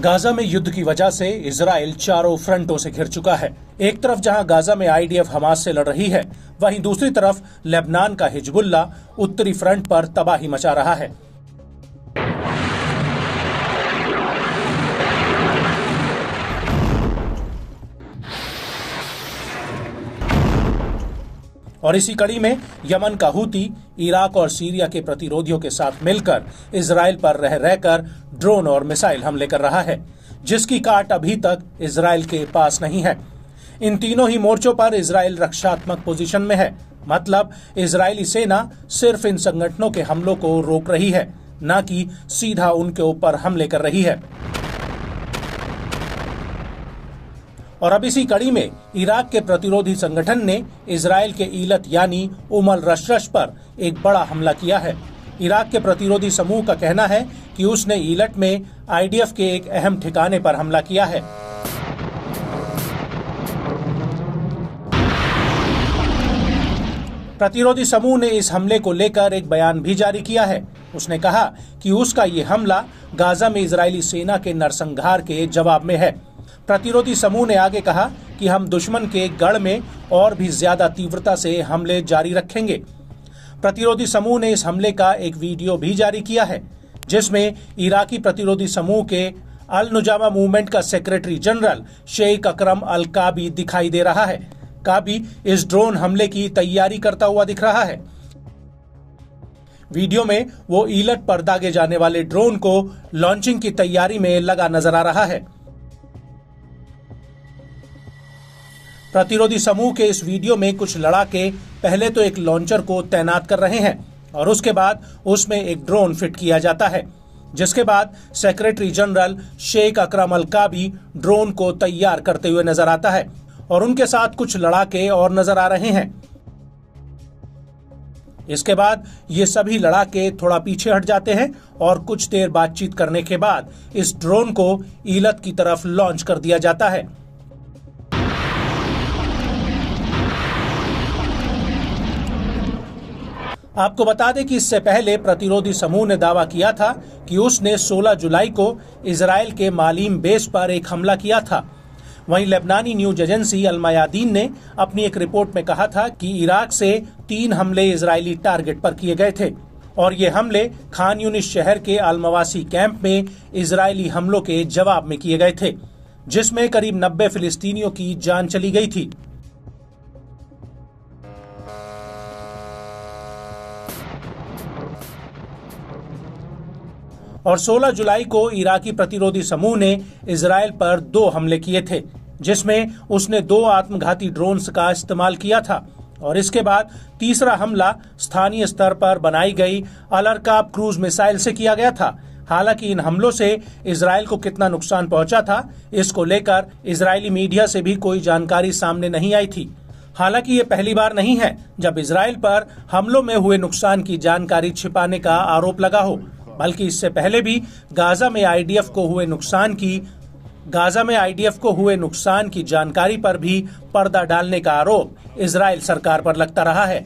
Gaza में युद्ध की वजह से इजराइल चारों फ्रंटों से घिर चुका है। एक तरफ जहां गाजा में आईडीएफ हमास से लड़ रही है, वहीं दूसरी तरफ लेबनान का हिजबुल्ला उत्तरी फ्रंट पर तबाही मचा रहा है। और इसी कड़ी में यमन का हूती इराक और सीरिया के प्रतिरोधियों के साथ मिलकर इजराइल पर रह रहकर ड्रोन और मिसाइल हमले कर रहा है, जिसकी काट अभी तक इजराइल के पास नहीं है। इन तीनों ही मोर्चों पर इजराइल रक्षात्मक पोजीशन में है। मतलब इजरायली सेना सिर्फ इन संगठनों के हमलों को रोक रही है, न कि सीधा उनके ऊपर हमले कर रही है। और अब इसी कड़ी में इराक के प्रतिरोधी संगठन ने इजराइल के ईलत यानी उमल रशरश पर एक बड़ा हमला किया है। इराक के प्रतिरोधी समूह का कहना है कि उसने ईलट में आईडीएफ के एक अहम ठिकाने पर हमला किया है। प्रतिरोधी समूह ने इस हमले को लेकर एक बयान भी जारी किया है। उसने कहा कि उसका ये हमला गाजा में इजरायली सेना के नरसंहार के जवाब में है। प्रतिरोधी समूह ने आगे कहा कि हम दुश्मन के गढ़ में और भी ज्यादा तीव्रता से हमले जारी रखेंगे। प्रतिरोधी समूह ने इस हमले का एक वीडियो भी जारी किया है, जिसमें इराकी प्रतिरोधी समूह के अल नुजामा मूवमेंट का सेक्रेटरी जनरल शेख अकरम अल काबी दिखाई दे रहा है। काबी इस ड्रोन हमले की तैयारी करता हुआ दिख रहा है। वीडियो में वो ईलट पर दागे जाने वाले ड्रोन को लॉन्चिंग की तैयारी में लगा नजर आ रहा है। प्रतिरोधी समूह के इस वीडियो में कुछ लड़ाके पहले तो एक लॉन्चर को तैनात कर रहे हैं और उसके बाद उसमें एक ड्रोन फिट किया जाता है, जिसके बाद सेक्रेटरी जनरल शेख अकरम अल काबी ड्रोन को तैयार करते हुए नजर आता है और उनके साथ कुछ लड़ाके और नजर आ रहे हैं। इसके बाद ये सभी लड़ाके थोड़ा पीछे हट जाते हैं और कुछ देर बातचीत करने के बाद इस ड्रोन को ईलत की तरफ लॉन्च कर दिया जाता है। आपको बता दें कि इससे पहले प्रतिरोधी समूह ने दावा किया था कि उसने 16 जुलाई को इजराइल के मालीम बेस पर एक हमला किया था। वहीं लेबनानी न्यूज एजेंसी अल मयादीन ने अपनी एक रिपोर्ट में कहा था कि इराक से 3 हमले इजरायली टारगेट पर किए गए थे और ये हमले खान यूनिस शहर के अल मवासी कैंप में इजरायली हमलों के जवाब में किए गए थे, जिसमें करीब 90 फिलिस्तीनियों की जान चली गई थी। और 16 जुलाई को इराकी प्रतिरोधी समूह ने इजराइल पर 2 हमले किए थे, जिसमें उसने 2 आत्मघाती ड्रोन्स का इस्तेमाल किया था और इसके बाद तीसरा हमला स्थानीय स्तर पर बनाई गई अल-अरकाब क्रूज मिसाइल से किया गया था। हालांकि इन हमलों से इजराइल को कितना नुकसान पहुंचा था, इसको लेकर इजरायली मीडिया से भी कोई जानकारी सामने नहीं आई थी। हालांकि ये पहली बार नहीं है जब इजराइल पर हमलों में हुए नुकसान की जानकारी छिपाने का आरोप लगा हो, बल्कि इससे पहले भी गाजा में आईडीएफ को हुए नुकसान की जानकारी पर भी पर्दा डालने का आरोप इजराइल सरकार पर लगता रहा है।